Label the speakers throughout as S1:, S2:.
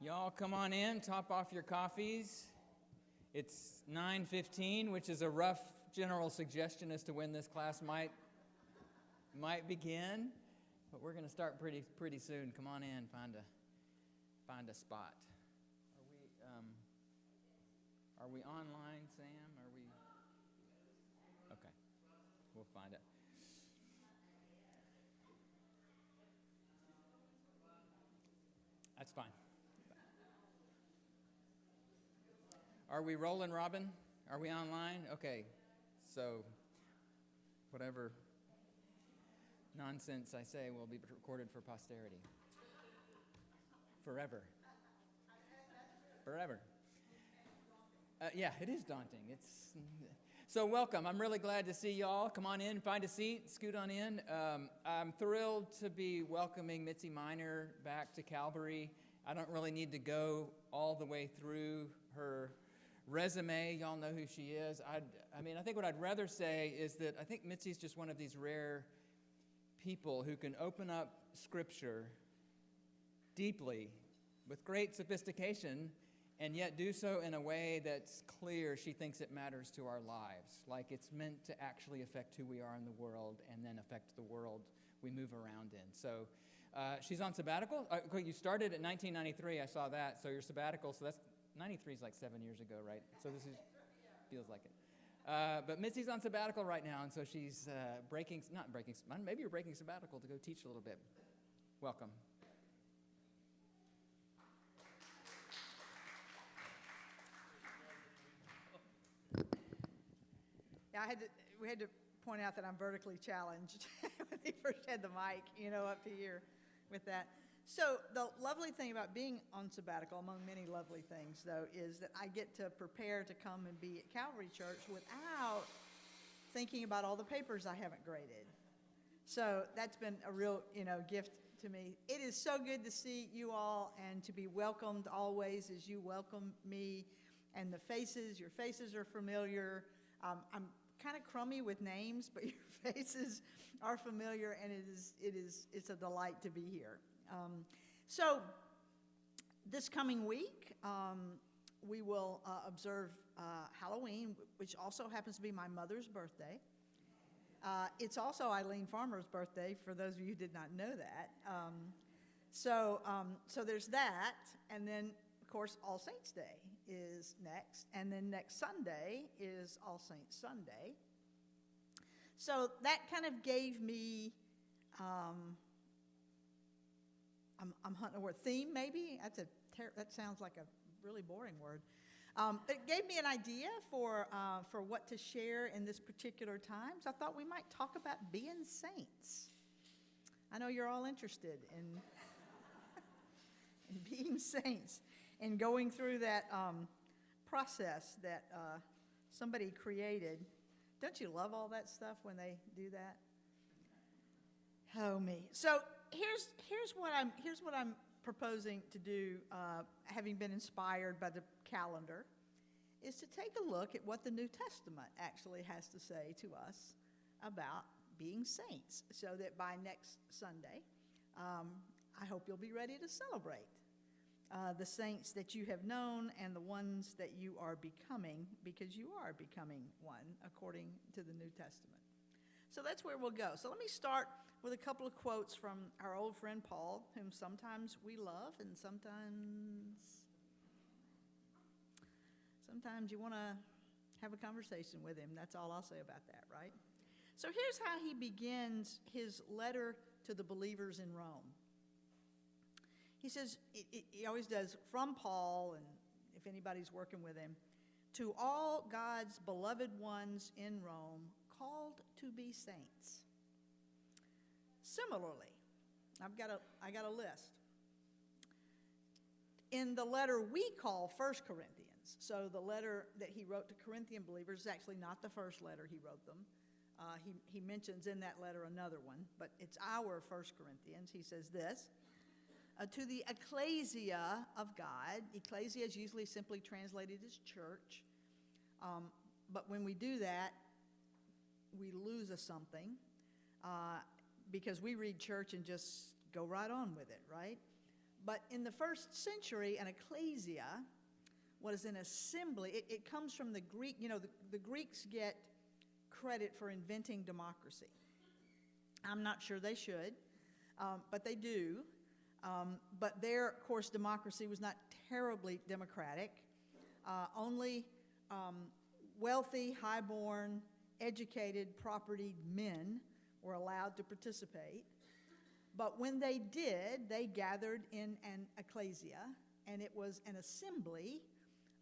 S1: Y'all come on in, top off your coffees. It's 9:15, which is a rough general suggestion as to when this class might begin, but we're going to start pretty soon. Come on in, find a spot. Are we online, Sam? Are we? Okay, we'll find it. That's fine. Are we rolling, Robin? Are we online? Okay, so whatever nonsense I say will be recorded for posterity. Forever. Yeah, it is daunting. So welcome. I'm really glad to see y'all. Come on in, find a seat, scoot on in. I'm thrilled to be welcoming Mitzi Miner back to Calvary. I don't really need to go all the way through her resume. Y'all know who she is. I think what I'd rather say is that I think Mitzi's just one of these rare people who can open up Scripture deeply with great sophistication and yet do so in a way that's clear she thinks it matters to our lives, like it's meant to actually affect who we are in the world and then affect the world we move around in. So she's on sabbatical. You started at 1993, I saw that, so your sabbatical, so that's 93 is like 7 years ago, right? So this feels like it. But Mitzi's on sabbatical right now, and so she's maybe you're breaking sabbatical to go teach a little bit. Welcome.
S2: Yeah, we had to point out that I'm vertically challenged when he first had the mic, up to here with that. So the lovely thing about being on sabbatical, among many lovely things, though, is that I get to prepare to come and be at Calvary Church without thinking about all the papers I haven't graded. So that's been a real, gift to me. It is so good to see you all and to be welcomed always as you welcome me. And your faces are familiar. I'm kind of crummy with names, but your faces are familiar, and it's a delight to be here. So this coming week, we will observe Halloween, which also happens to be my mother's birthday. It's also Eileen Farmer's birthday, for those of you who did not know that. So there's that, and then, of course, All Saints Day is next, and then next Sunday is All Saints Sunday. So that kind of gave me, I'm hunting a word, theme maybe? That sounds like a really boring word. It gave me an idea for what to share in this particular time. So I thought we might talk about being saints. I know you're all interested in being saints and going through that process that somebody created. Don't you love all that stuff when they do that? Oh me. So here's what I'm proposing to do, having been inspired by the calendar, is to take a look at what the New Testament actually has to say to us about being saints, so that by next Sunday, I hope you'll be ready to celebrate the saints that you have known and the ones that you are becoming, because you are becoming one according to the New Testament. So that's where we'll go. So let me start with a couple of quotes from our old friend Paul, whom sometimes we love and sometimes you want to have a conversation with him. That's all I'll say about that, right? So here's how he begins his letter to the believers in Rome. He says, he always does, from Paul, and if anybody's working with him, to all God's beloved ones in Rome, called to be saints. Similarly, I got a list. In the letter we call 1 Corinthians, so the letter that he wrote to Corinthian believers is actually not the first letter he wrote them. He mentions in that letter another one, but it's our 1 Corinthians. He says this, to the ecclesia of God. Ecclesia is usually simply translated as church, but when we do that, we lose something because we read church and just go right on with it, right? But in the first century, an ecclesia was an assembly. It comes from the Greek. The Greeks get credit for inventing democracy. I'm not sure they should, but they do. But their, of course, democracy was not terribly democratic. Only wealthy, high-born, educated, propertied men were allowed to participate. But when they did, they gathered in an ecclesia, and it was an assembly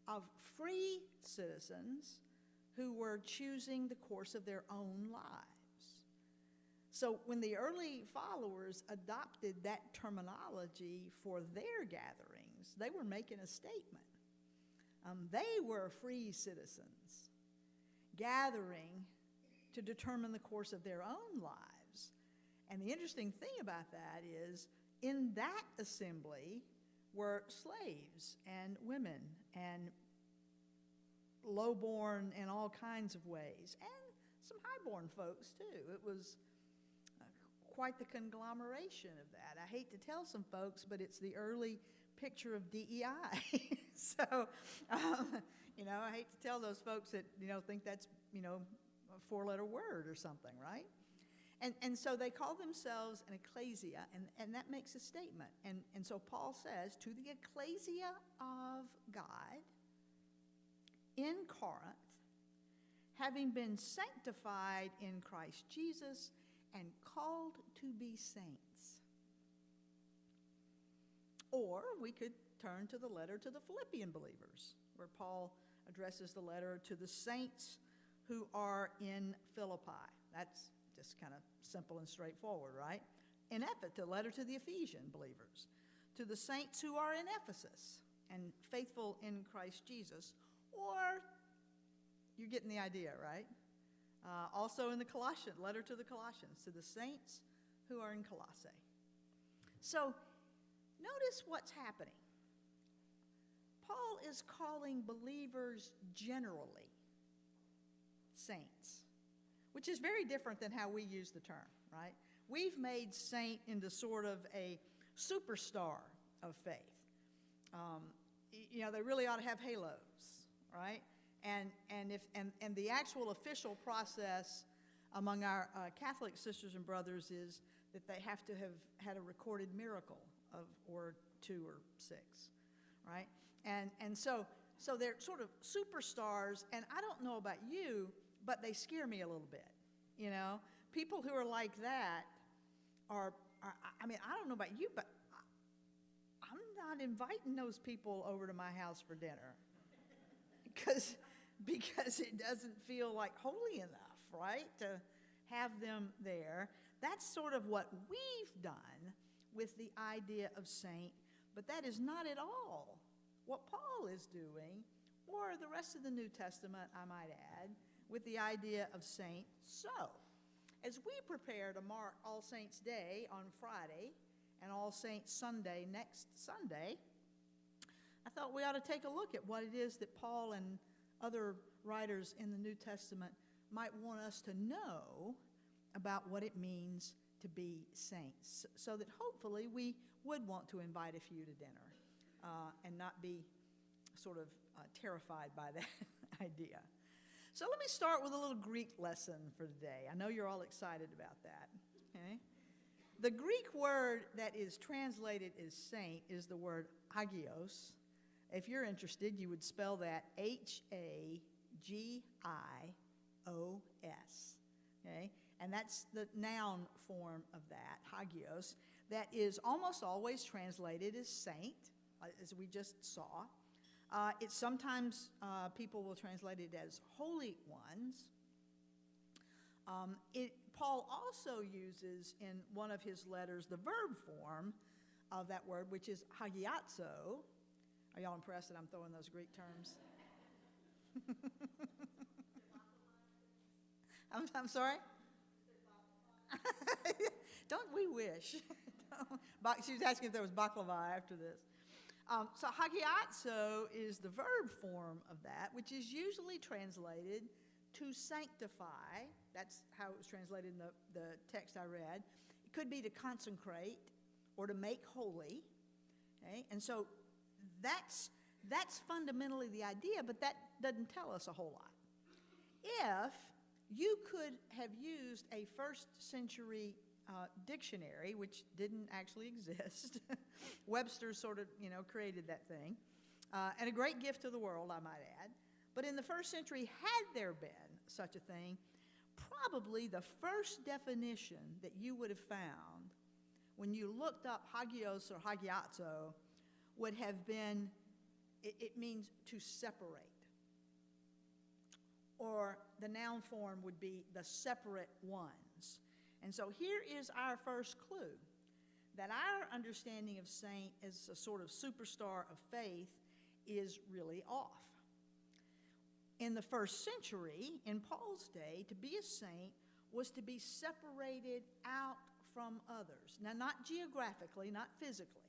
S2: of free citizens who were choosing the course of their own lives. So when the early followers adopted that terminology for their gatherings, they were making a statement. They were free citizens gathering to determine the course of their own lives. And the interesting thing about that is, in that assembly were slaves and women and low-born in all kinds of ways, and some high-born folks too. It was quite the conglomeration of that. I hate to tell some folks, but it's the early picture of DEI. So, I hate to tell those folks that, think that's, a four-letter word or something, right? And so they call themselves an ecclesia, and that makes a statement. And so Paul says, to the ecclesia of God in Corinth, having been sanctified in Christ Jesus and called to be saints. Or we could turn to the letter to the Philippian believers, where Paul addresses the letter to the saints who are in Philippi. That's just kind of simple and straightforward, right? In Ephesus, the letter to the Ephesian believers, to the saints who are in Ephesus and faithful in Christ Jesus. Or you're getting the idea, right? Also in the letter to the Colossians, to the saints who are in Colossae. So notice what's happening. Paul is calling believers generally saints, which is very different than how we use the term, right? We've made saint into sort of a superstar of faith. They really ought to have halos, right? And the actual official process among our Catholic sisters and brothers is that they have to have had a recorded miracle or 2 or 6, right? And so they're sort of superstars, and I don't know about you, but they scare me a little bit, People who are like that are I don't know about you, but I'm not inviting those people over to my house for dinner because it doesn't feel like holy enough, right, to have them there. That's sort of what we've done with the idea of saint, but that is not at all what Paul is doing, or the rest of the New Testament, I might add, with the idea of saint. So, as we prepare to mark All Saints' Day on Friday and All Saints' Sunday next Sunday, I thought we ought to take a look at what it is that Paul and other writers in the New Testament might want us to know about what it means to be saints, so that hopefully we would want to invite a few to dinner and not be sort of terrified by that idea. So let me start with a little Greek lesson for today. I know you're all excited about that. Okay? The Greek word that is translated as saint is the word hagios. If you're interested, you would spell that Hagios. Okay? And that's the noun form of that, hagios, that is almost always translated as saint, as we just saw. It's sometimes people will translate it as holy ones. Paul also uses in one of his letters the verb form of that word, which is hagiazo. Are y'all impressed that I'm throwing those Greek terms? I'm sorry? Don't we wish? She was asking if there was baklava after this. So hagiazo is the verb form of that, which is usually translated to sanctify. That's how it was translated in the text I read. It could be to consecrate or to make holy, Okay? And so that's fundamentally the idea, but that doesn't tell us a whole lot. If you could have used a first century dictionary, which didn't actually exist, Webster sort of, created that thing, and a great gift to the world, I might add. But in the first century, had there been such a thing, probably the first definition that you would have found when you looked up hagios or hagiazo would have been, it means to separate. Or the noun form would be the separate ones. And so here is our first clue, that our understanding of saint as a sort of superstar of faith is really off. In the first century, in Paul's day, to be a saint was to be separated out from others. Now, not geographically, not physically,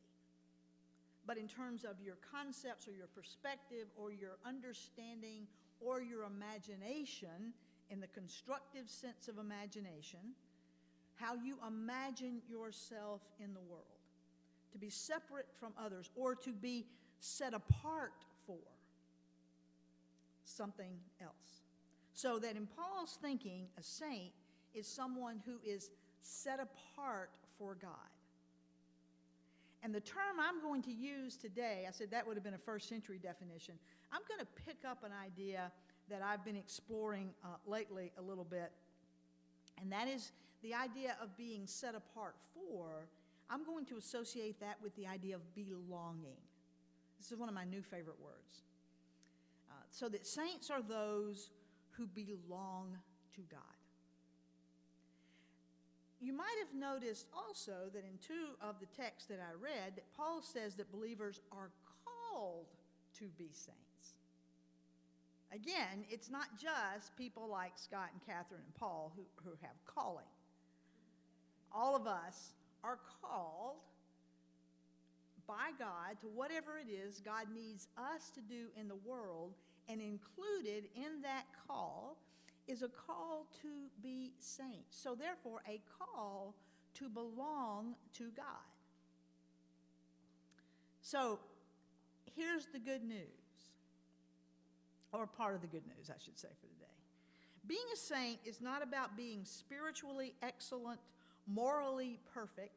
S2: but in terms of your concepts or your perspective or your understanding or your imagination, in the constructive sense of imagination, how you imagine yourself in the world. To be separate from others or to be set apart for something else. So that in Paul's thinking, a saint is someone who is set apart for God. And the term I'm going to use today, I said that would have been a first century definition. I'm going to pick up an idea that I've been exploring lately a little bit, and that is the idea of being set apart for. I'm going to associate that with the idea of belonging. This is one of my new favorite words. So that saints are those who belong to God. You might have noticed also that in two of the texts that I read, that Paul says that believers are called to be saints. Again, it's not just people like Scott and Catherine and Paul who have calling. All of us are called by God to whatever it is God needs us to do in the world, and included in that call is a call to be saints. So therefore, a call to belong to God. So here's the good news, or part of the good news, I should say, for today. Being a saint is not about being spiritually excellent, morally perfect,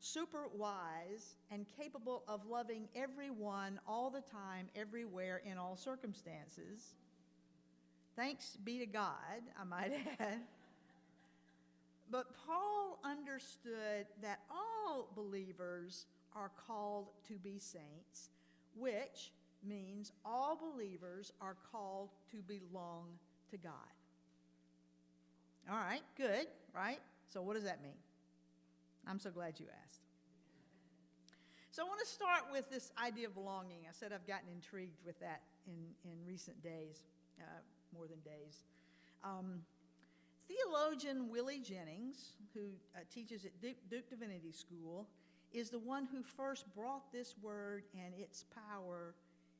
S2: super wise, and capable of loving everyone all the time, everywhere, in all circumstances. Thanks be to God, I might add. But Paul understood that all believers are called to be saints, which means all believers are called to belong to God. All right, good, right? So what does that mean? I'm so glad you asked. So I want to start with this idea of belonging. I said I've gotten intrigued with that in recent days, more than days. Theologian Willie Jennings, who teaches at Duke Divinity School, is the one who first brought this word and its power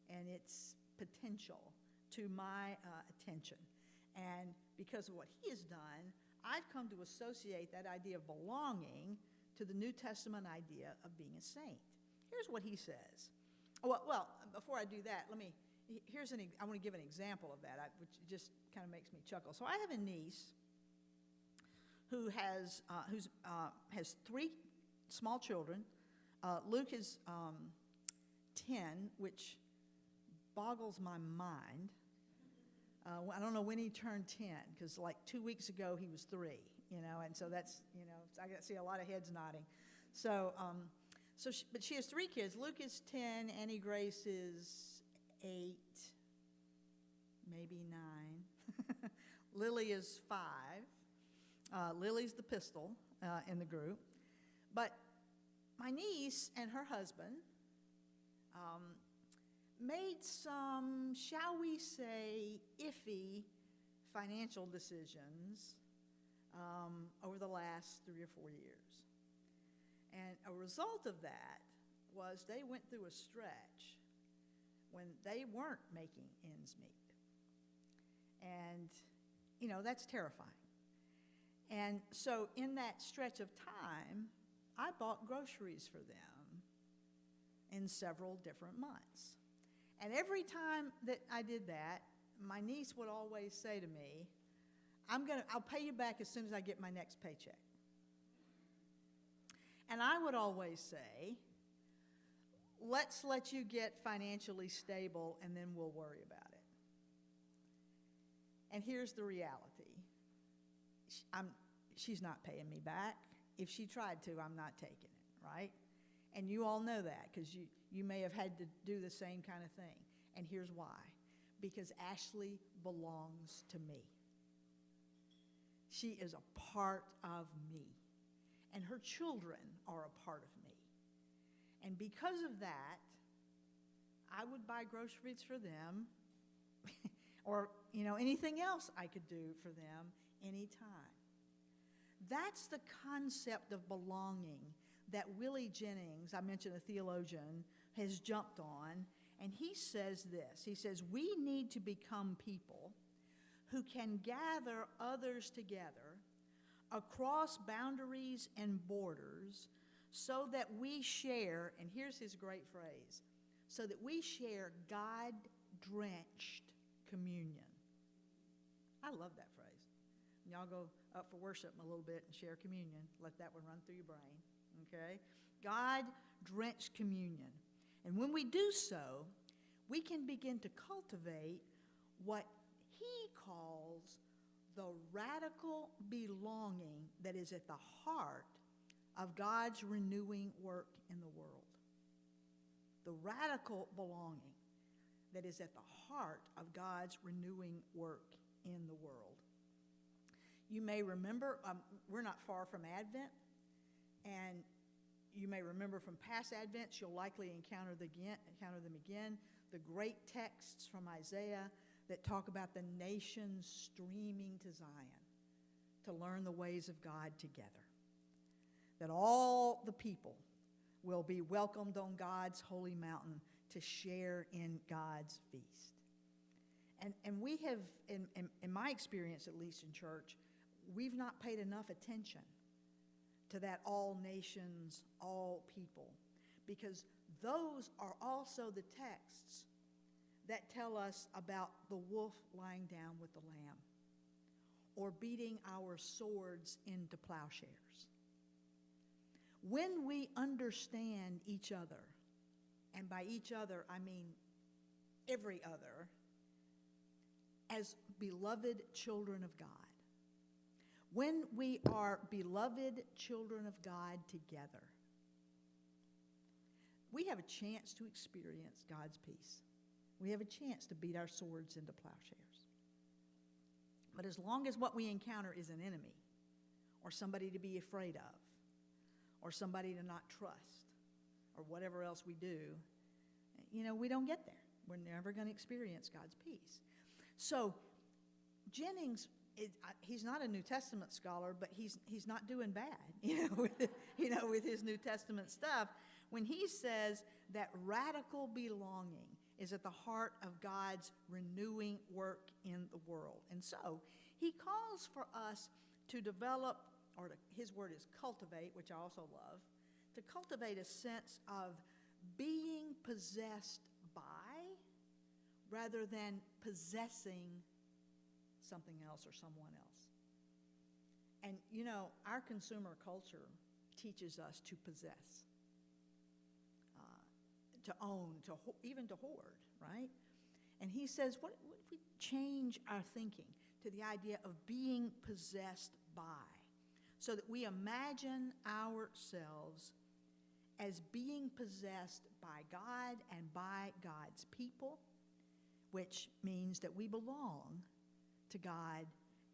S2: and its potential to my attention. And because of what he has done, I've come to associate that idea of belonging to the New Testament idea of being a saint. Here's what he says. Well, before I do that, I want to give an example of that, which just kind of makes me chuckle. So I have a niece who has 3 small children. Luke is 10, which boggles my mind. I don't know when he turned 10, because like 2 weeks ago he was 3, and so that's, I see a lot of heads nodding. But she has 3 kids. Luke is 10, Annie Grace is 8, maybe 9. Lily is 5. Lily's the pistol in the group. But my niece and her husband made some, shall we say, iffy financial decisions over the last 3 or 4 years. And a result of that was they went through a stretch when they weren't making ends meet. And, that's terrifying. And so in that stretch of time, I bought groceries for them in several different months. And every time that I did that, my niece would always say to me, I'll pay you back as soon as I get my next paycheck. And I would always say, let's let you get financially stable and then we'll worry about it. And here's the reality. She's not paying me back. If she tried to, I'm not taking it, right? And you all know that because you may have had to do the same kind of thing. And here's why. Because Ashley belongs to me. She is a part of me. And her children are a part of me. And because of that, I would buy groceries for them or, anything else I could do for them anytime. That's the concept of belonging that Willie Jennings, I mentioned a theologian, has jumped on. And he says this. He says, we need to become people who can gather others together across boundaries and borders so that we share, and here's his great phrase, so that we share God-drenched communion. I love that phrase. When y'all go up for worship a little bit and share communion, let that one run through your brain, okay? God-drenched communion. And when we do so, we can begin to cultivate what he calls the radical belonging that is at the heart of God's renewing work in the world. The radical belonging that is at the heart of God's renewing work in the world. You may remember, we're not far from Advent, and you may remember from past Advents, you'll likely encounter them again, the great texts from Isaiah that talk about the nations streaming to Zion to learn the ways of God together. That all the people will be welcomed on God's holy mountain to share in God's feast. And we have, in my experience at least in church, we've not paid enough attention to that all nations, all people, because those are also the texts that tell us about the wolf lying down with the lamb or beating our swords into plowshares. When we understand each other, and by each other I mean every other, as beloved children of God, when we are beloved children of God together, we have a chance to experience God's peace. We have a chance to beat our swords into plowshares. But as long as what we encounter is an enemy, or somebody to be afraid of, or somebody to not trust, or whatever else we do, we don't get there. We're never going to experience God's peace. So Jennings, he's not a New Testament scholar, but he's not doing bad, with his New Testament stuff, when he says that radical belonging is at the heart of God's renewing work in the world. And so he calls for us to develop, his word is cultivate, which I also love, to cultivate a sense of being possessed by rather than possessing something else or someone else. And our consumer culture teaches us to possess, to own, even to hoard, right? And he says, what if we change our thinking to the idea of being possessed by, so that we imagine ourselves as being possessed by God and by God's people, which means that we belong to God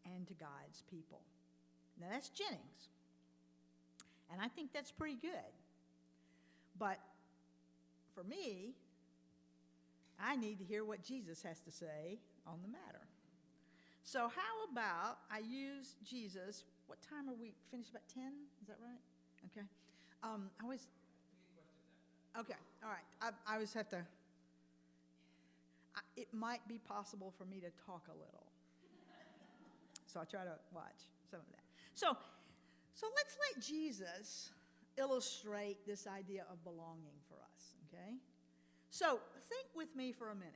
S2: and to God's people. Now that's Jennings, and I think that's pretty good. But for me, I need to hear what Jesus has to say on the matter. So how about I use Jesus? What time are we finished? About 10? Is that right? Okay. Okay. All right. I always have to. It might be possible for me to talk a little, so I'll try to watch some of that. So let's let Jesus illustrate this idea of belonging for us, okay? So think with me for a minute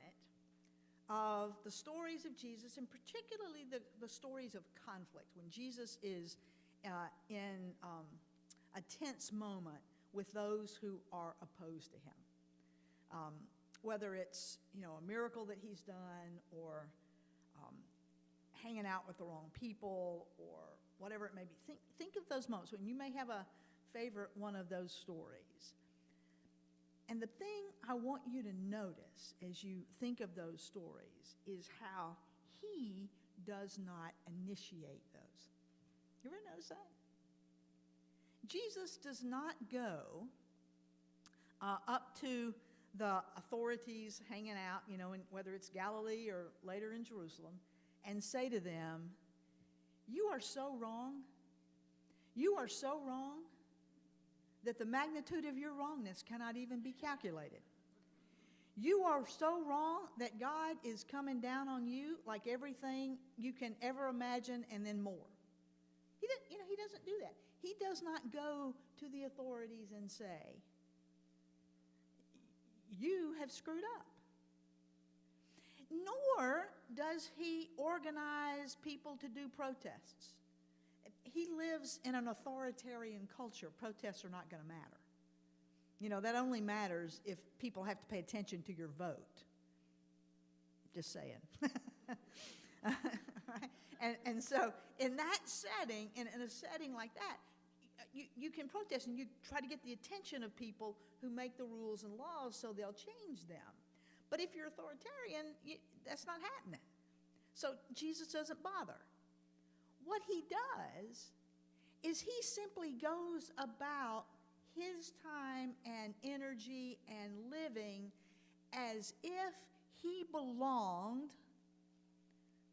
S2: of the stories of Jesus, and particularly the stories of conflict, when Jesus is in a tense moment with those who are opposed to him. Whether it's, a miracle that he's done, or hanging out with the wrong people, or whatever it may be. Think of those moments when you may have a favorite one of those stories. And the thing I want you to notice as you think of those stories is how he does not initiate those. You ever notice that? Jesus does not go up to the authorities hanging out, whether it's Galilee or later in Jerusalem, and say to them, "You are so wrong. You are so wrong that the magnitude of your wrongness cannot even be calculated. You are so wrong that God is coming down on you like everything you can ever imagine and then more." He doesn't do that. He does not go to the authorities and say, "You have screwed up." Nor does he organize people to do protests. He lives in an authoritarian culture. Protests are not going to matter. That only matters if people have to pay attention to your vote. Just saying. Right? And so in that setting, in a setting like that, you can protest and you try to get the attention of people who make the rules and laws so they'll change them. But if you're authoritarian, that's not happening. So Jesus doesn't bother. What he does is he simply goes about his time and energy and living as if he belonged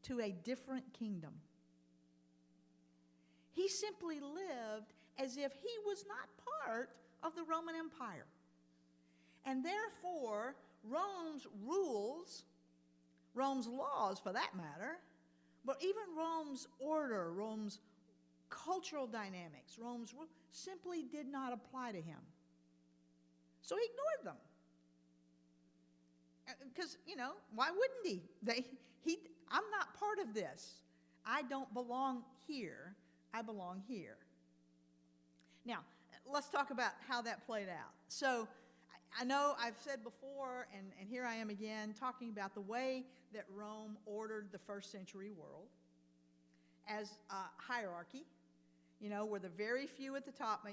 S2: to a different kingdom. He simply lived as if he was not part of the Roman Empire. And therefore, Rome's rules, Rome's laws for that matter, but even Rome's order, Rome's cultural dynamics, Rome's rules simply did not apply to him. So he ignored them. Because, why wouldn't he? I'm not part of this. I don't belong here. I belong here. Now, let's talk about how that played out. So I know I've said before, and here I am again, talking about the way that Rome ordered the first century world as a hierarchy, where the very few at the top,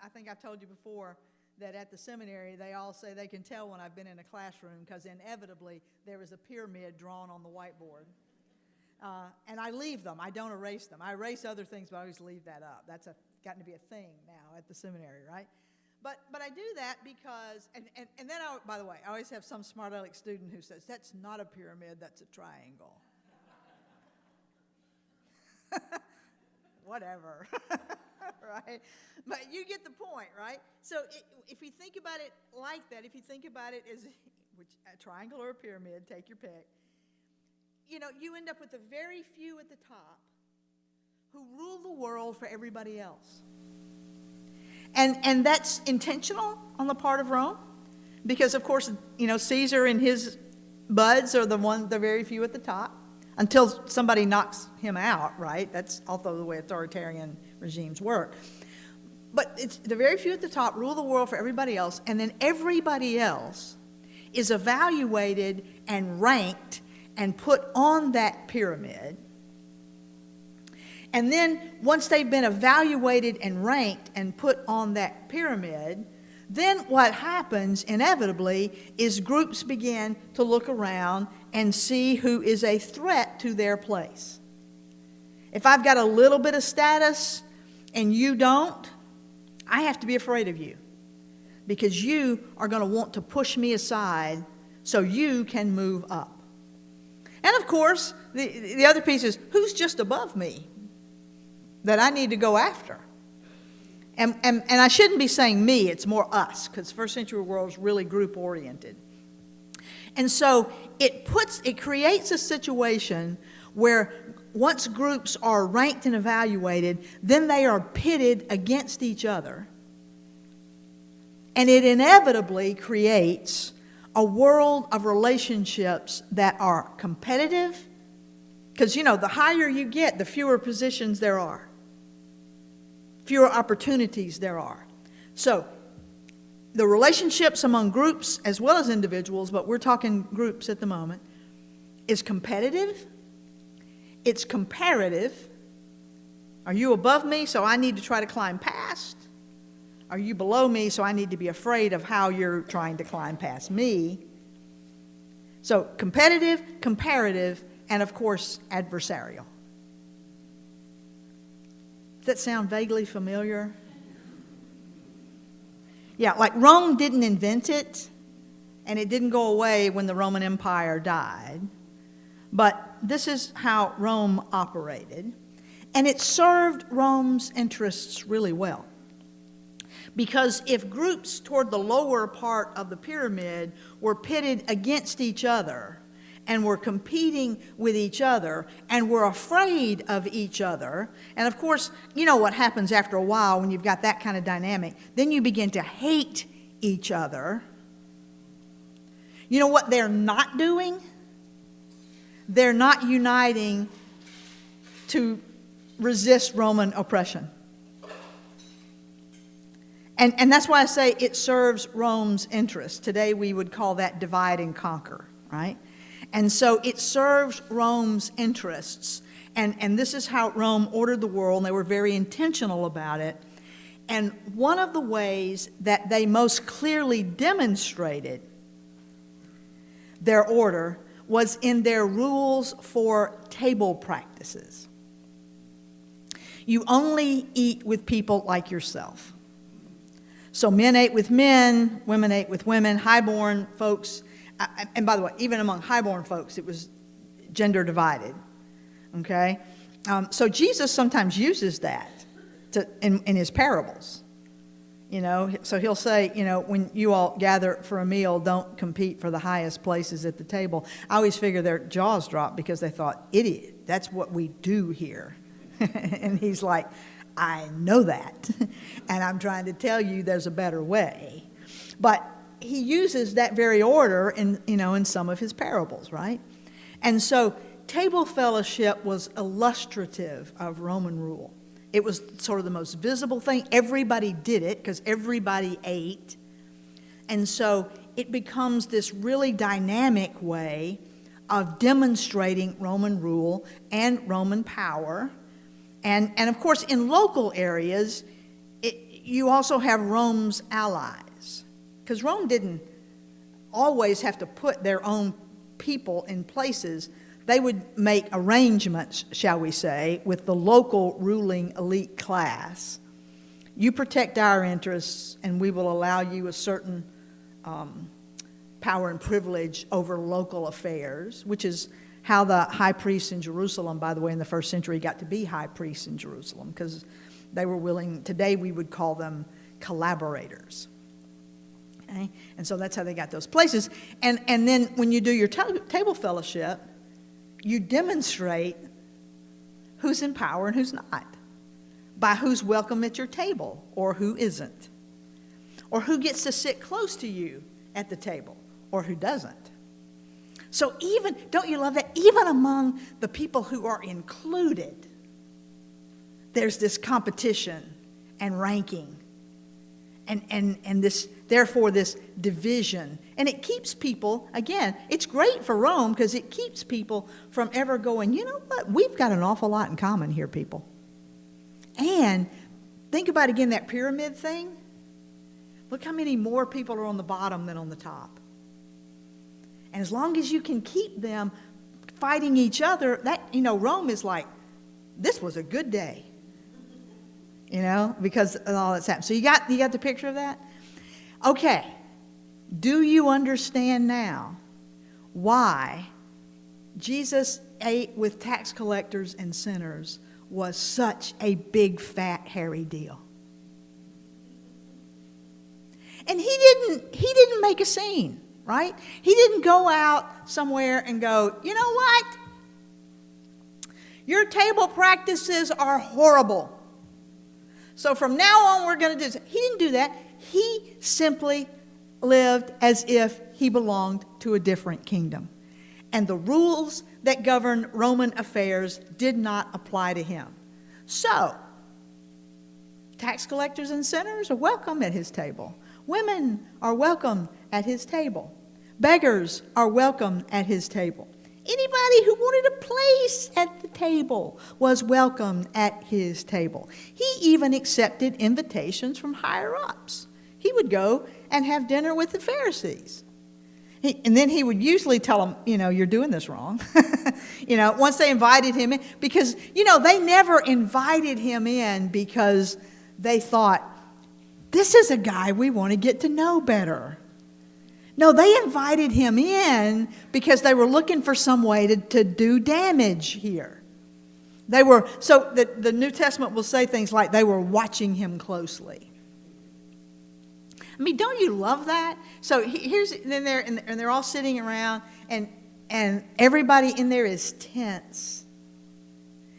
S2: I think I've told you before that at the seminary, they all say they can tell when I've been in a classroom because inevitably there is a pyramid drawn on the whiteboard. And I leave them. I don't erase them. I erase other things, but I always leave that up. That's gotten to be a thing now at the seminary, right? But I do that because, and then, by the way, I always have some smart aleck student who says, "That's not a pyramid, that's a triangle." Whatever, right? But you get the point, right? So if you think about it like that, if you think about it as a triangle or a pyramid, take your pick, you end up with the very few at the top who rule the world for everybody else. And that's intentional on the part of Rome, because of course, Caesar and his buds are the very few at the top, until somebody knocks him out, right? That's also the way authoritarian regimes work. But it's the very few at the top rule the world for everybody else, and then everybody else is evaluated and ranked and put on that pyramid. And then once they've been evaluated and ranked and put on that pyramid, then what happens inevitably is groups begin to look around and see who is a threat to their place. If I've got a little bit of status and you don't, I have to be afraid of you, because you are going to want to push me aside so you can move up. And of course, the other piece is, who's just above me that I need to go after? And I shouldn't be saying me, it's more us, because first century world is really group oriented. And so it creates a situation where once groups are ranked and evaluated, then they are pitted against each other And it inevitably creates a world of relationships that are competitive. Because, the higher you get, the fewer positions there are, fewer opportunities there are. So, the relationships among groups as well as individuals, but we're talking groups at the moment, is competitive. It's comparative. Are you above me, so I need to try to climb past? Are you below me, so I need to be afraid of how you're trying to climb past me? So competitive, comparative, and of course, adversarial. Does that sound vaguely familiar? Yeah, like Rome didn't invent it, and it didn't go away when the Roman Empire died. But this is how Rome operated, and it served Rome's interests really well. Because if groups toward the lower part of the pyramid were pitted against each other and were competing with each other and were afraid of each other, and of course, you know what happens after a while when you've got that kind of dynamic, then you begin to hate each other. You know what they're not doing? They're not uniting to resist Roman oppression. And that's why I say it serves Rome's interest. Today we would call that divide and conquer, right? And so it serves Rome's interests. And this is how Rome ordered the world, and they were very intentional about it. And one of the ways that they most clearly demonstrated their order was in their rules for table practices. You only eat with people like yourself. So men ate with men, women ate with women, highborn folks, and by the way, even among highborn folks, it was gender divided, okay? So Jesus sometimes uses that in his parables, So he'll say, when you all gather for a meal, don't compete for the highest places at the table. I always figure their jaws dropped because they thought, idiot, that's what we do here. And he's like, I know that, and I'm trying to tell you there's a better way. But he uses that very order in some of his parables, right? And so table fellowship was illustrative of Roman rule. It was sort of the most visible thing. Everybody did it because everybody ate. And so it becomes this really dynamic way of demonstrating Roman rule and Roman power. And of course, in local areas, you also have Rome's allies. Because Rome didn't always have to put their own people in places. They would make arrangements, shall we say, with the local ruling elite class. You protect our interests, and we will allow you a certain power and privilege over local affairs, which is how the high priests in Jerusalem, by the way, in the first century, got to be high priests in Jerusalem, because they were willing, today we would call them collaborators. Okay? And so that's how they got those places. And then when you do your table fellowship, you demonstrate who's in power and who's not, by who's welcome at your table or who isn't, or who gets to sit close to you at the table or who doesn't. So even, don't you love that? Even among the people who are included, there's this competition and ranking and this, therefore, this division. And it keeps people, again, it's great for Rome because it keeps people from ever going, you know what, we've got an awful lot in common here, people. And think about, again, that pyramid thing. Look how many more people are on the bottom than on the top. And as long as you can keep them fighting each other, that, Rome is like, this was a good day. Because of all that's happened. So you got the picture of that? Okay. Do you understand now why Jesus ate with tax collectors and sinners was such a big, fat, hairy deal? And he didn't make a scene. Right? He didn't go out somewhere and go, you know what? Your table practices are horrible. So from now on, we're going to do this. He didn't do that. He simply lived as if he belonged to a different kingdom. And the rules that govern Roman affairs did not apply to him. So, tax collectors and sinners are welcome at his table. Women are welcome at his table. Beggars are welcome at his table. Anybody who wanted a place at the table was welcome at his table. He even accepted invitations from higher-ups. He would go and have dinner with the Pharisees. And then he would usually tell them, you're doing this wrong. Once they invited him in, because, they never invited him in because they thought, this is a guy we want to get to know better. No, they invited him in because they were looking for some way to do damage here. So the New Testament will say things like they were watching him closely. I mean, don't you love that? So and they're all sitting around, and everybody in there is tense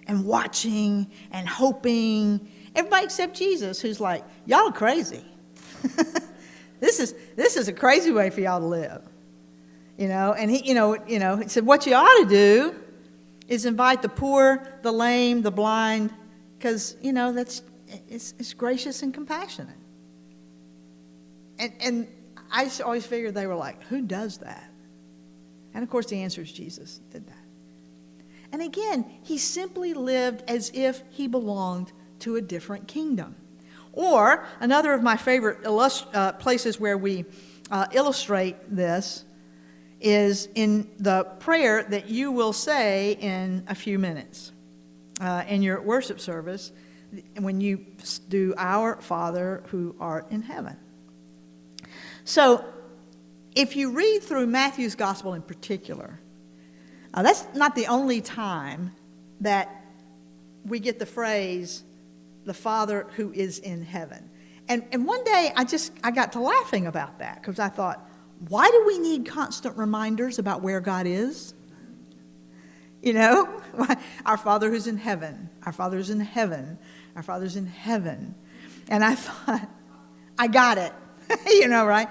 S2: and watching and hoping. Everybody except Jesus, who's like, y'all are crazy. This is a crazy way for y'all to live. And he said, what you ought to do is invite the poor, the lame, the blind, because, it's gracious and compassionate. And I just always figured they were like, who does that? And, of course, the answer is Jesus did that. And, again, he simply lived as if he belonged to a different kingdom. Or another of my favorite places where we illustrate this is in the prayer that you will say in a few minutes in your worship service when you do Our Father who art in heaven. So if you read through Matthew's gospel in particular, that's not the only time that we get the phrase, the Father who is in heaven. And one day I got to laughing about that because I thought, why do we need constant reminders about where God is? Our Father who's in heaven, our Father's in heaven, our Father's in heaven. And I thought, I got it, right?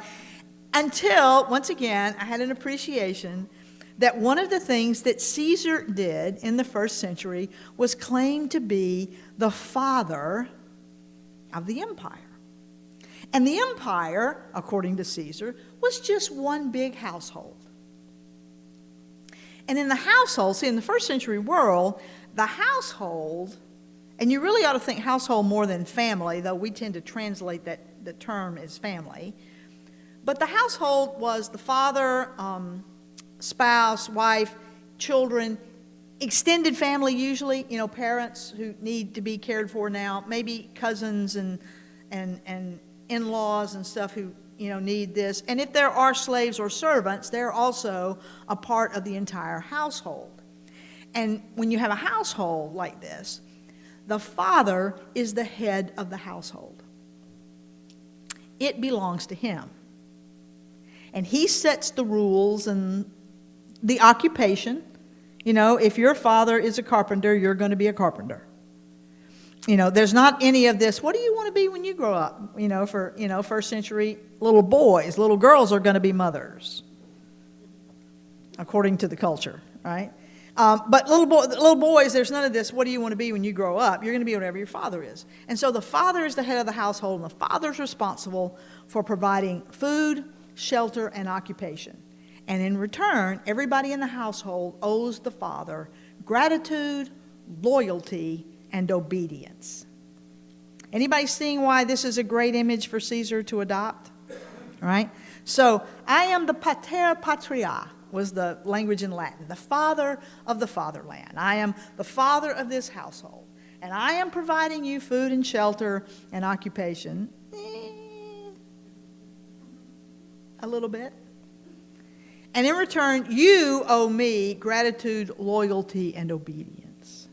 S2: Until, once again, I had an appreciation that one of the things that Caesar did in the first century was claim to be the father of the empire. And the empire, according to Caesar, was just one big household. And in the household, in the first century world, the household, and you really ought to think household more than family, though we tend to translate that the term as family. But the household was the father, spouse, wife, children, extended family usually, parents who need to be cared for now, maybe cousins and in-laws and stuff who, need this. And if there are slaves or servants, they're also a part of the entire household. And when you have a household like this, the father is the head of the household. It belongs to him. And he sets the rules and the occupation. If your father is a carpenter, you're going to be a carpenter. There's not any of this, what do you want to be when you grow up? For first century little boys, little girls are going to be mothers, according to the culture, right? But little boys, there's none of this, what do you want to be when you grow up? You're going to be whatever your father is. And so the father is the head of the household, and the father's responsible for providing food, shelter, and occupation. And in return, everybody in the household owes the father gratitude, loyalty, and obedience. Anybody seeing why this is a great image for Caesar to adopt? All right? So, I am the pater patria, was the language in Latin, the father of the fatherland. I am the father of this household. And I am providing you food and shelter and occupation. A little bit. And in return, you owe me gratitude, loyalty, and obedience.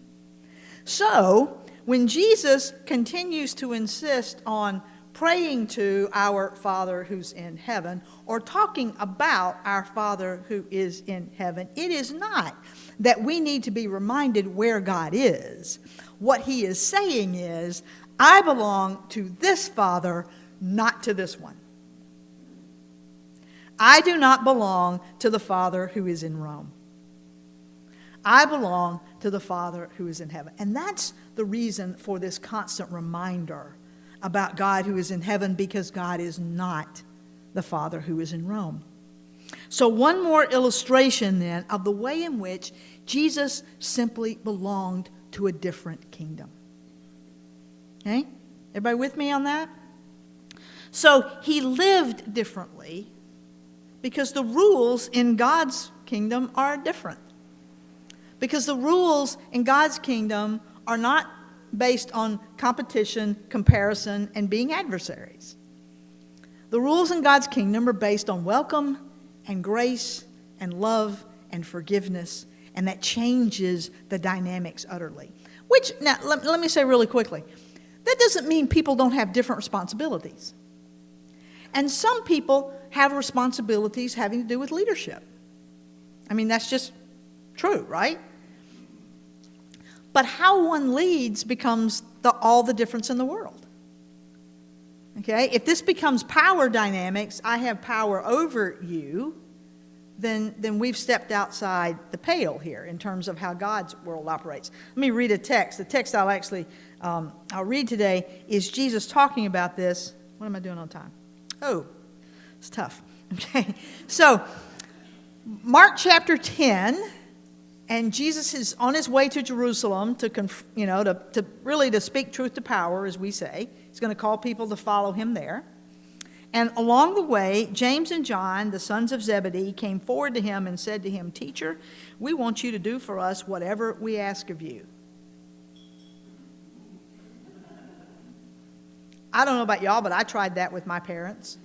S2: So, when Jesus continues to insist on praying to our Father who's in heaven, or talking about our Father who is in heaven, it is not that we need to be reminded where God is. What he is saying is, I belong to this Father, not to this one. I do not belong to the Father who is in Rome. I belong to the Father who is in heaven. And that's the reason for this constant reminder about God who is in heaven, because God is not the Father who is in Rome. So one more illustration then of the way in which Jesus simply belonged to a different kingdom. Okay? Everybody with me on that? So he lived differently because the rules in God's kingdom are different. Because the rules in God's kingdom are not based on competition, comparison, and being adversaries. The rules in God's kingdom are based on welcome and grace and love and forgiveness, and that changes the dynamics utterly. Which, now, let me say really quickly, that doesn't mean people don't have different responsibilities. And some people have responsibilities having to do with leadership. I mean, that's just true, right? But how one leads becomes all the difference in the world. Okay? If this becomes power dynamics, I have power over you, then we've stepped outside the pale here in terms of how God's world operates. Let me read a text. The text I'll read today is Jesus talking about this. What am I doing on time? Oh, it's tough. Okay, so Mark chapter 10, and Jesus is on his way to Jerusalem to really speak truth to power, as we say. He's going to call people to follow him there. And along the way, James and John, the sons of Zebedee, came forward to him and said to him, "Teacher, we want you to do for us whatever we ask of you." I don't know about y'all, but I tried that with my parents.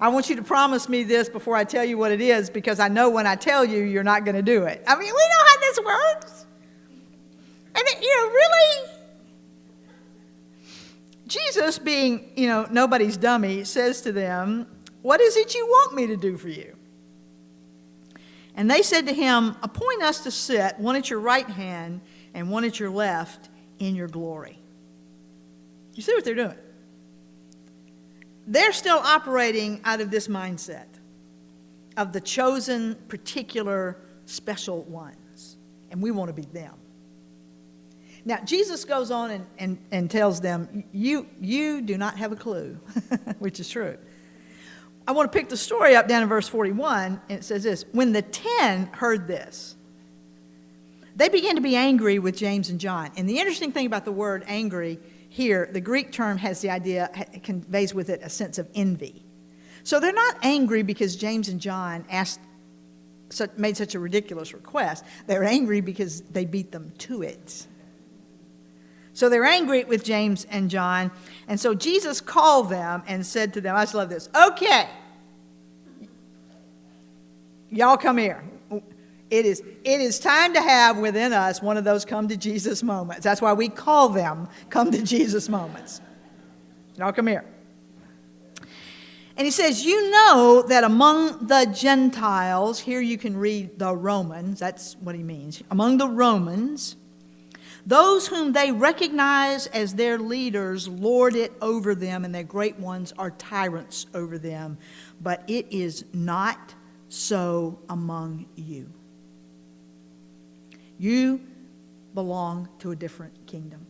S2: I want you to promise me this before I tell you what it is, because I know when I tell you, you're not going to do it. I mean, we know how this works. And, really, Jesus, being, nobody's dummy, says to them, "What is it you want me to do for you?" And they said to him, "Appoint us to sit, one at your right hand and one at your left, in your glory." You see what they're doing? They're still operating out of this mindset of the chosen, particular, special ones. And we want to be them. Now, Jesus goes on and tells them, you do not have a clue, which is true. I want to pick the story up down in verse 41, and it says this: "When the 10 heard this, they began to be angry with James and John." And the interesting thing about the word angry here, the Greek term has the idea, it conveys with it a sense of envy. So they're not angry because James and John made such a ridiculous request. They're angry because they beat them to it. So they're angry with James and John. And so Jesus called them and said to them, I just love this, "Okay, y'all come here. It is time to have within us one of those come to Jesus moments." That's why we call them come to Jesus moments. Y'all come here. And he says, "You know that among the Gentiles," here you can read the Romans, that's what he means, "among the Romans, those whom they recognize as their leaders lord it over them, and their great ones are tyrants over them. But it is not so among you. You belong to a different kingdom.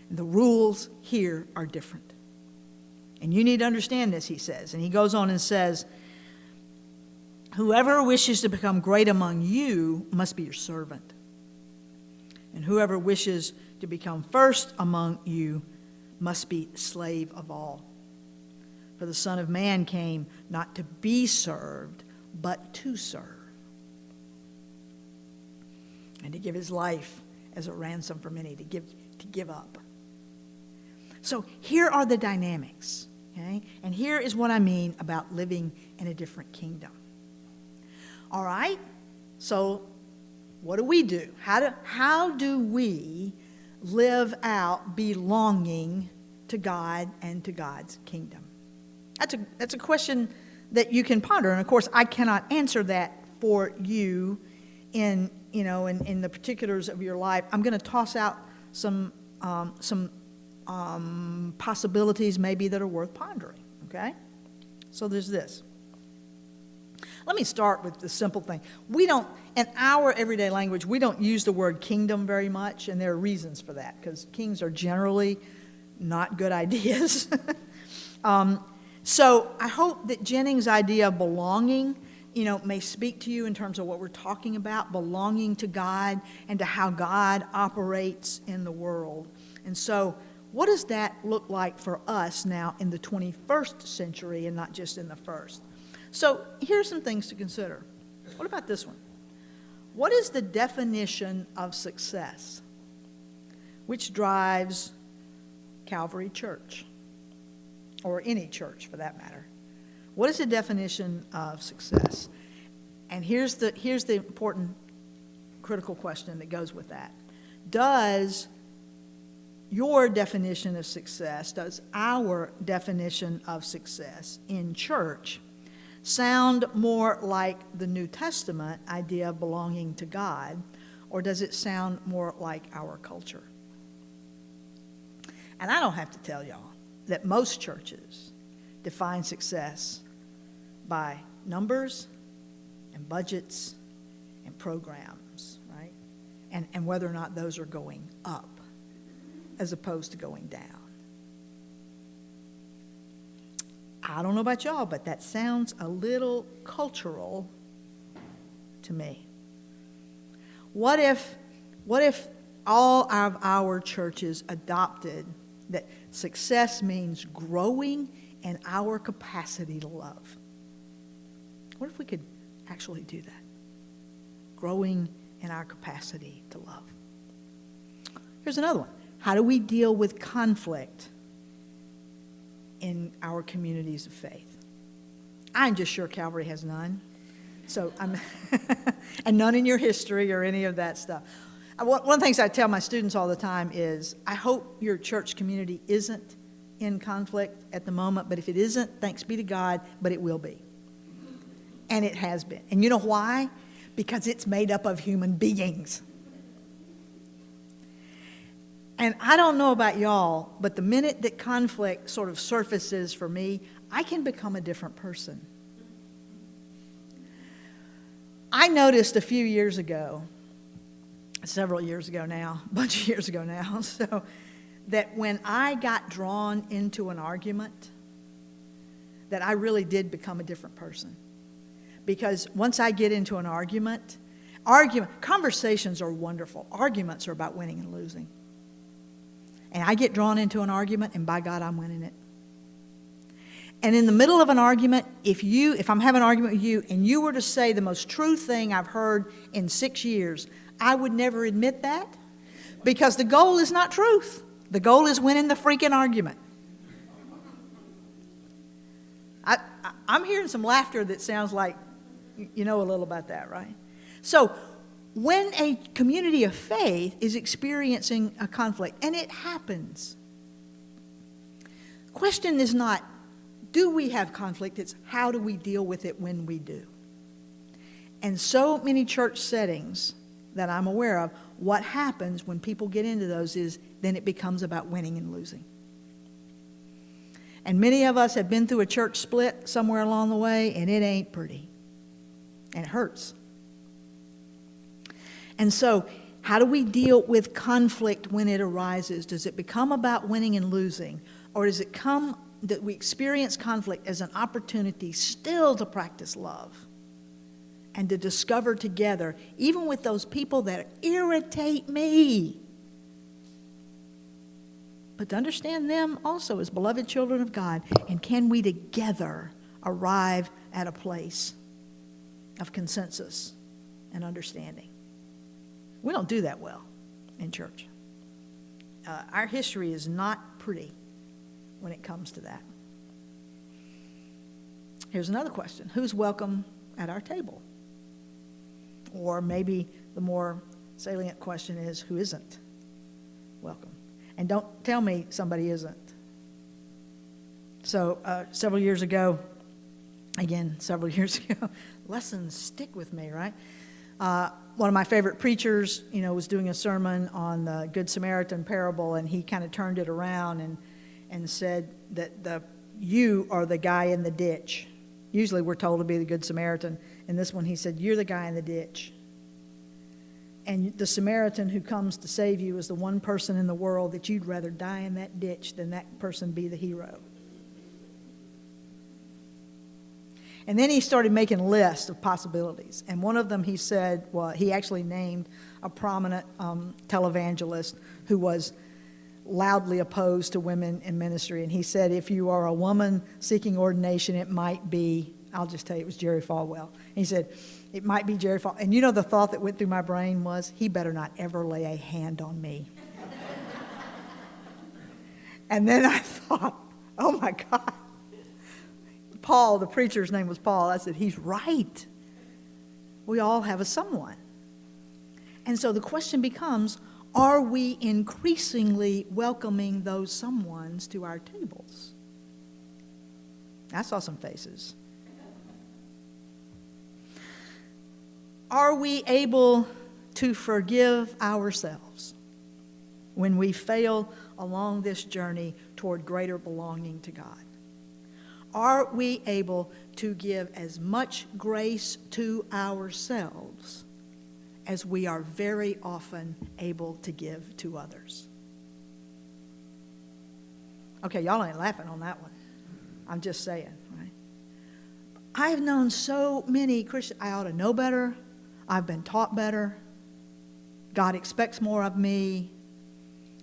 S2: And the rules here are different. And you need to understand this," he says. And he goes on and says, "Whoever wishes to become great among you must be your servant. And whoever wishes to become first among you must be slave of all. For the Son of Man came not to be served, but to serve, and to give his life as a ransom for many," to give up. So here are the dynamics, okay? And here is what I mean about living in a different kingdom. All right? So what do? How do we live out belonging to God and to God's kingdom? That's a question that you can ponder. And of course, I cannot answer that for you in the particulars of your life. I'm going to toss out some possibilities maybe that are worth pondering. okay? So there's this. Let me start with the simple thing. We don't, in our everyday language, we don't use the word kingdom very much, and there are reasons for that, because kings are generally not good ideas. So I hope that Jennings' idea of belonging, may speak to you in terms of what we're talking about, belonging to God and to how God operates in the world. And so what does that look like for us now in the 21st century and not just in the first? So here's some things to consider. What about this one? What is the definition of success? Which drives Calvary Church, or any church for that matter? What is the definition of success? And here's the important critical question that goes with that. Does your definition of success, does our definition of success in church sound more like the New Testament idea of belonging to God, or does it sound more like our culture? And I don't have to tell y'all that most churches define success by numbers and budgets and programs, right? And whether or not those are going up as opposed to going down. I don't know about y'all, but that sounds a little cultural to me. What if all of our churches adopted that success means growing in our capacity to love? What if we could actually do that? Growing in our capacity to love. Here's another one. How do we deal with conflict in our communities of faith? I'm just sure Calvary has none. So and none in your history or any of that stuff. One of the things I tell my students all the time is, I hope your church community isn't in conflict at the moment, but if it isn't, thanks be to God, but it will be. And it has been. And you know why? Because it's made up of human beings. And I don't know about y'all, but the minute that conflict sort of surfaces for me, I can become a different person. I noticed a few years ago, several years ago now, a bunch of years ago now, so that when I got drawn into an argument, that I really did become a different person. Because once I get into an conversations are wonderful. Arguments are about winning and losing. And I get drawn into an argument, and by God, I'm winning it. And in the middle of an argument, if I'm having an argument with you, and you were to say the most true thing I've heard in 6 years, I would never admit that, because the goal is not truth. The goal is winning the freaking argument. I'm hearing some laughter that sounds like you know a little about that, right? So when a community of faith is experiencing a conflict, and it happens, the question is not, do we have conflict? It's how do we deal with it when we do? And so many church settings that I'm aware of, what happens when people get into those is then it becomes about winning and losing. And many of us have been through a church split somewhere along the way, and it ain't pretty. And it hurts. And so, how do we deal with conflict when it arises? Does it become about winning and losing? Or does it come that we experience conflict as an opportunity still to practice love and to discover together, even with those people that irritate me, but to understand them also as beloved children of God, and can we together arrive at a place of consensus and understanding? We don't do that well in church. Our history is not pretty when it comes to that. Here's another question. Who's welcome at our table? Or maybe the more salient question is, who isn't welcome? And don't tell me somebody isn't. So several years ago, lessons stick with me, right? One of my favorite preachers, was doing a sermon on the Good Samaritan parable, and he kind of turned it around and said that the you are the guy in the ditch. Usually we're told to be the Good Samaritan. In this one, he said, you're the guy in the ditch. And the Samaritan who comes to save you is the one person in the world that you'd rather die in that ditch than that person be the hero. And then he started making a list of possibilities. And one of them he said, well, he actually named a prominent televangelist who was loudly opposed to women in ministry. And he said, if you are a woman seeking ordination, it might be, I'll just tell you, it was Jerry Falwell. And he said, it might be Jerry Falwell. And you know the thought that went through my brain was, he better not ever lay a hand on me. And then I thought, oh my God. Paul, the preacher's name was Paul. I said, he's right. We all have a someone. And so the question becomes, are we increasingly welcoming those someones to our tables? I saw some faces. Are we able to forgive ourselves when we fail along this journey toward greater belonging to God? Are we able to give as much grace to ourselves as we are very often able to give to others? Okay, y'all ain't laughing on that one. I'm just saying, right? I've known so many Christians. I ought to know better. I've been taught better. God expects more of me.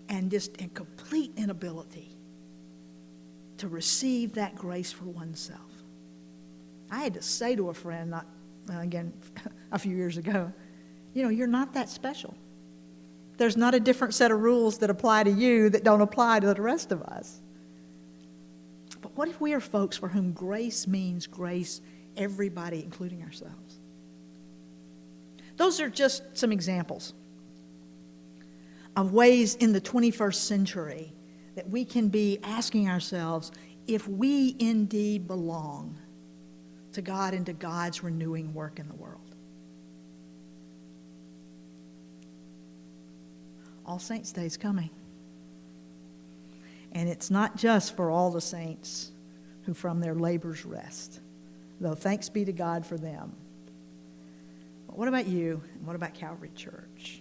S2: And just a complete inability to receive that grace for oneself. I had to say to a friend, again, a few years ago, you know, you're not that special. There's not a different set of rules that apply to you that don't apply to the rest of us. But what if we are folks for whom grace means grace, everybody, including ourselves? Those are just some examples of ways in the 21st century that we can be asking ourselves if we indeed belong to God and to God's renewing work in the world. All Saints' Day is coming. And it's not just for all the saints who from their labors rest, though thanks be to God for them. But what about you? And what about Calvary Church?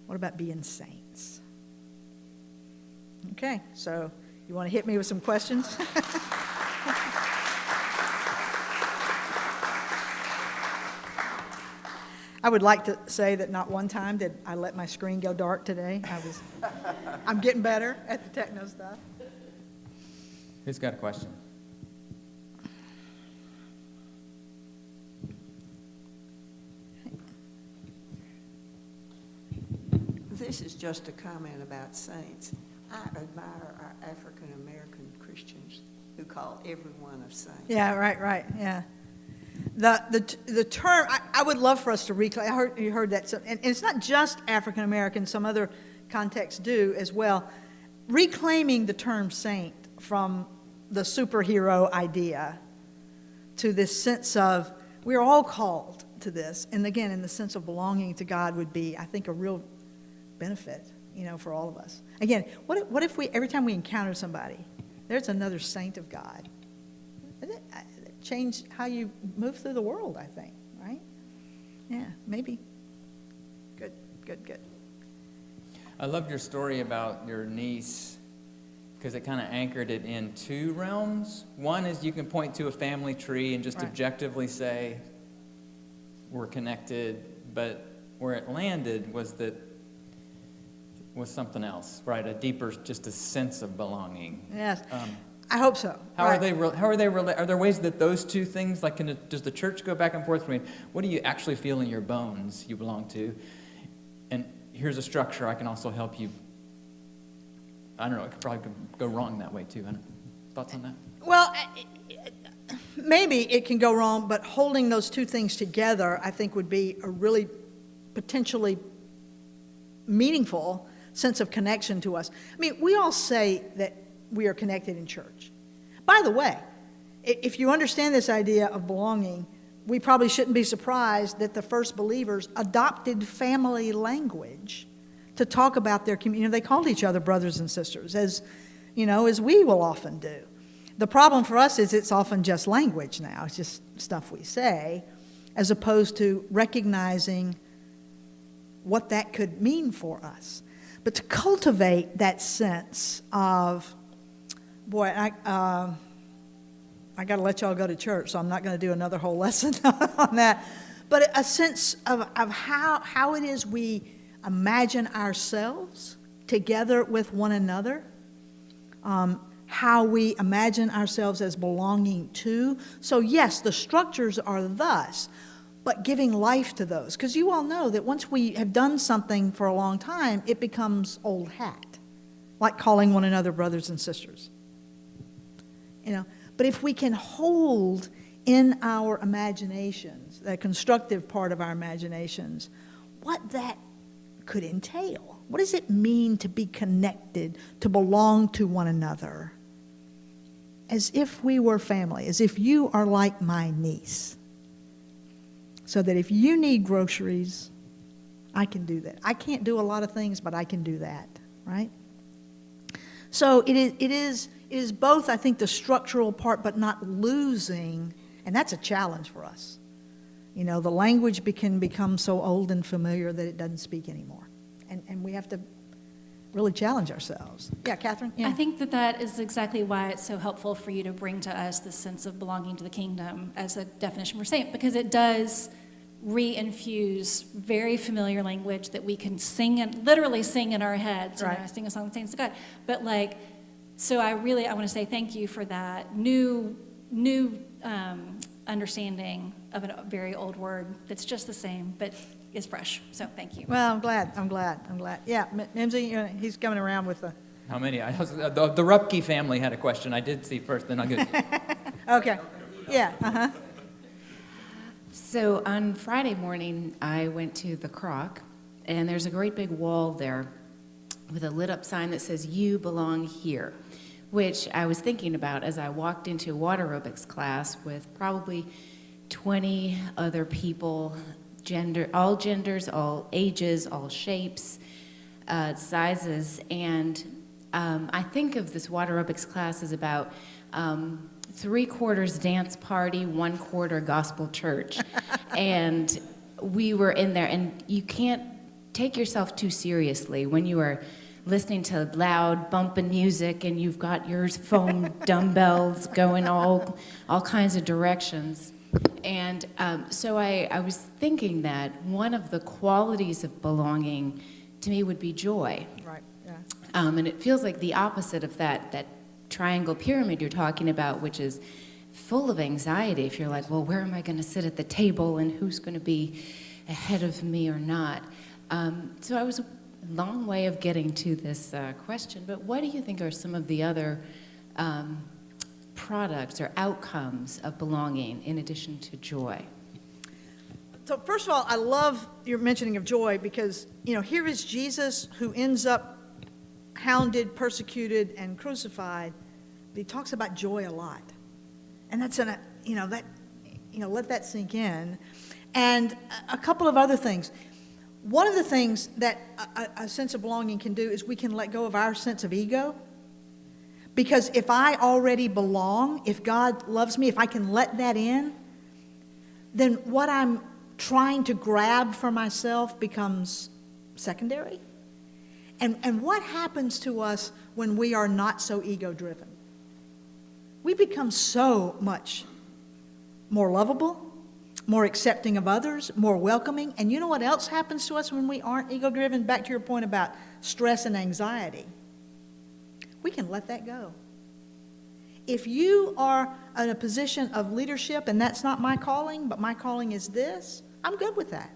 S2: What about being saints? Okay, so you want to hit me with some questions? I would like to say that not one time did I let my screen go dark today. I'm getting better at the techno stuff.
S1: Who's got a question?
S3: This is just a comment about saints. I admire our African American Christians who call everyone a saint.
S2: Yeah, right, yeah. The term, I would love for us to reclaim, you heard that, and it's not just African American, some other contexts do as well. Reclaiming the term saint from the superhero idea to this sense of we're all called to this, and again, in the sense of belonging to God would be, I think, a real benefit, for all of us. Again, what if we, every time we encounter somebody, there's another saint of God? Change how you move through the world, I think, right? Yeah, maybe. Good.
S1: I loved your story about your niece because it kind of anchored it in two realms. One is you can point to a family tree and just
S2: Right.
S1: objectively say, we're connected, but where it landed was something else, right? A deeper, just a sense of belonging.
S2: Yes, I hope so.
S1: How
S2: Right.
S1: are they are there ways that those two things, like, does the church go back and forth between what do you actually feel in your bones you belong to, and here's a structure I can also help you. I don't know, it could probably go wrong that way too. I don't know. Thoughts on that?
S2: Well, maybe it can go wrong, but holding those two things together, I think, would be a really potentially meaningful sense of connection to us. I mean, we all say that we are connected in church. By the way, if you understand this idea of belonging, we probably shouldn't be surprised that the first believers adopted family language to talk about their community. They called each other brothers and sisters, as we will often do. The problem for us is it's often just language now. It's just stuff we say, as opposed to recognizing what that could mean for us. But to cultivate that sense of, boy, I got to let y'all go to church, so I'm not going to do another whole lesson on that. But a sense of how it is we imagine ourselves together with one another, how we imagine ourselves as belonging to. So yes, the structures are thus, but giving life to those. Because you all know that once we have done something for a long time, it becomes old hat, like calling one another brothers and sisters. You know, but if we can hold in our imaginations, the constructive part of our imaginations, what that could entail. What does it mean to be connected, to belong to one another? As if we were family, as if you are like my niece. So that if you need groceries, I can do that. I can't do a lot of things, but I can do that, right? So it is both, I think, the structural part, but not losing, and that's a challenge for us. You know, the language can become so old and familiar that it doesn't speak anymore. And we have to really challenge ourselves. Yeah, Catherine? Yeah.
S4: I think that is exactly why it's so helpful for you to bring to us the sense of belonging to the kingdom as a definition for saint, because it does re-infuse very familiar language that we can sing and literally sing in our heads.
S2: Right.
S4: You know, sing a song of saints to God. But like, so I want to say thank you for that new understanding of a very old word that's just the same, but is fresh. So thank you.
S2: Well, I'm glad. Yeah, Mimsy, he's coming around with the...
S1: How many? The Rupke family had a question. I did see first, then I'll get
S2: Okay. Yeah,
S5: So on Friday morning, I went to the Croc, and there's a great big wall there with a lit up sign that says, "You belong here," which I was thinking about as I walked into water aerobics class with probably 20 other people, all genders, all ages, all shapes, sizes, and I think of this water aerobics class as about 3/4 dance party, 1/4 gospel church. And we were in there, and you can't take yourself too seriously when you are listening to loud bumping music and you've got your foam dumbbells going all kinds of directions. And so I was thinking that one of the qualities of belonging to me would be joy.
S2: right, yeah.
S5: And it feels like the opposite of that triangle pyramid you're talking about, which is full of anxiety. If you're like, well, where am I going to sit at the table and who's going to be ahead of me or not? So I was a long way of getting to this question, but what do you think are some of the other products or outcomes of belonging in addition to joy?
S2: So first of all, I love your mentioning of joy because, you know, here is Jesus who ends up hounded, persecuted, and crucified. But he talks about joy a lot. And that's, let that sink in. And a couple of other things. One of the things that a sense of belonging can do is we can let go of our sense of ego. Because if I already belong, if God loves me, if I can let that in, then what I'm trying to grab for myself becomes secondary. And what happens to us when we are not so ego-driven? We become so much more lovable, more accepting of others, more welcoming. And you know what else happens to us when we aren't ego-driven? Back to your point about stress and anxiety. We can let that go. If you are in a position of leadership, and that's not my calling, but my calling is this, I'm good with that.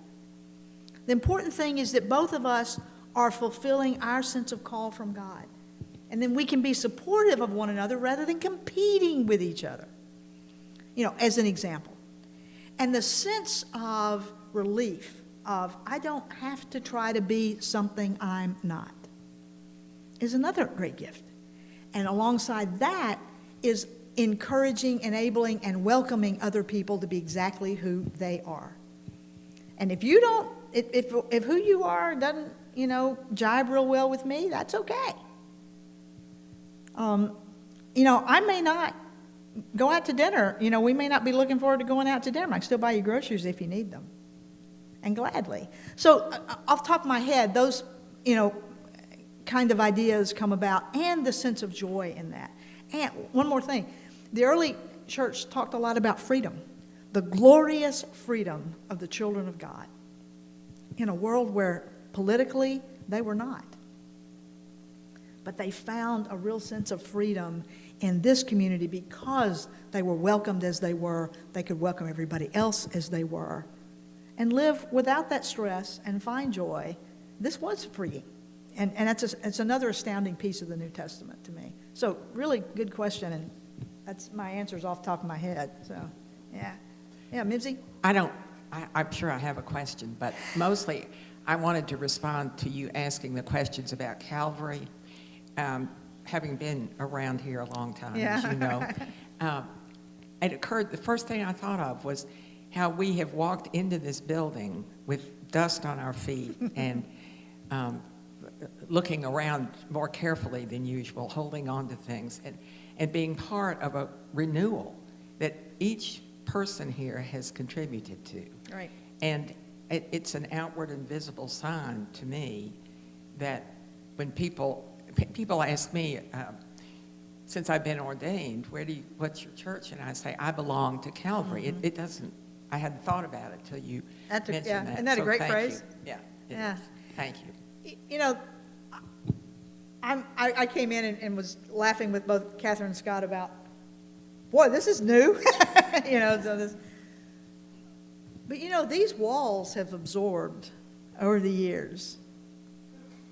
S2: The important thing is that both of us are fulfilling our sense of call from God. And then we can be supportive of one another rather than competing with each other, as an example. And the sense of relief of, I don't have to try to be something I'm not, is another great gift. And alongside that is encouraging, enabling, and welcoming other people to be exactly who they are. And if you don't, if who you are doesn't, jibe real well with me, that's okay. I may not go out to dinner. You know, we may not be looking forward to going out to dinner. I can still buy you groceries if you need them, and gladly. So off the top of my head, those, you know, kind of ideas come about, and the sense of joy in that. And one more thing, the early church talked a lot about freedom, the glorious freedom of the children of God in a world where politically they were not. But they found a real sense of freedom in this community because they were welcomed as they were. They could welcome everybody else as they were and live without that stress and find joy. This was freeing. And it's another astounding piece of the New Testament to me. So really good question, and that's my answers off the top of my head. So, yeah. Yeah, Mimsy?
S6: I'm sure I have a question, but mostly I wanted to respond to you asking the questions about Calvary. Having been around here a long time, as you know, it occurred, the first thing I thought of was how we have walked into this building with dust on our feet and looking around more carefully than usual, holding on to things, and being part of a renewal that each person here has contributed to.
S2: Right.
S6: And it's an outward and visible sign to me that when people ask me, since I've been ordained, what's your church? And I say, I belong to Calvary.
S2: Mm-hmm.
S6: It doesn't, I hadn't thought about it till you mentioned that.
S2: Isn't that a
S6: So
S2: great
S6: thank
S2: phrase?
S6: you. Yeah, it
S2: Yeah.
S6: is. Thank you.
S2: You know, I came in and was laughing with both Catherine and Scott about, boy, this is new. You know, so this. But you know, these walls have absorbed over the years,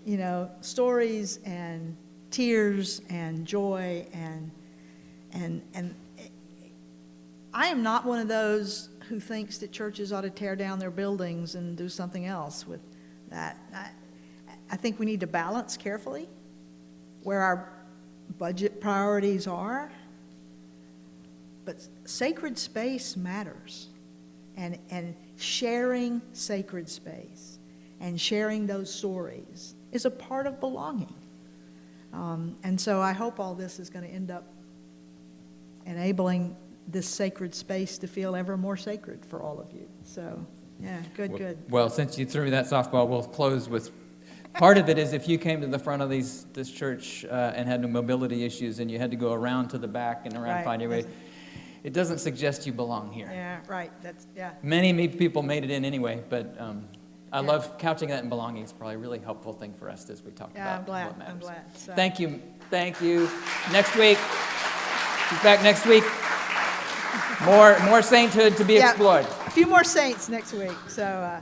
S2: you know, stories and tears and joy and I am not one of those who thinks that churches ought to tear down their buildings and do something else with that. I think we need to balance carefully where our budget priorities are, but sacred space matters, and sharing sacred space and sharing those stories is a part of belonging. And so I hope all this is going to end up enabling this sacred space to feel ever more sacred for all of you. So, yeah, good.
S1: Well, since you threw me that softball, we'll close with, part of it is if you came to the front of this church and had no mobility issues and you had to go around to the back and around
S2: Right.
S1: find your way, it doesn't suggest you belong here.
S2: Yeah, right. That's, yeah.
S1: Many people made it in anyway, but I
S2: Yeah.
S1: love couching that in belonging. It's probably a really helpful thing for us as we talk
S2: Yeah,
S1: about
S2: I'm glad.
S1: what matters.
S2: I'm glad. So.
S1: Thank you. Thank you. Next week, he's back next week. More sainthood to be
S2: Yeah.
S1: explored.
S2: A few more saints next week. So.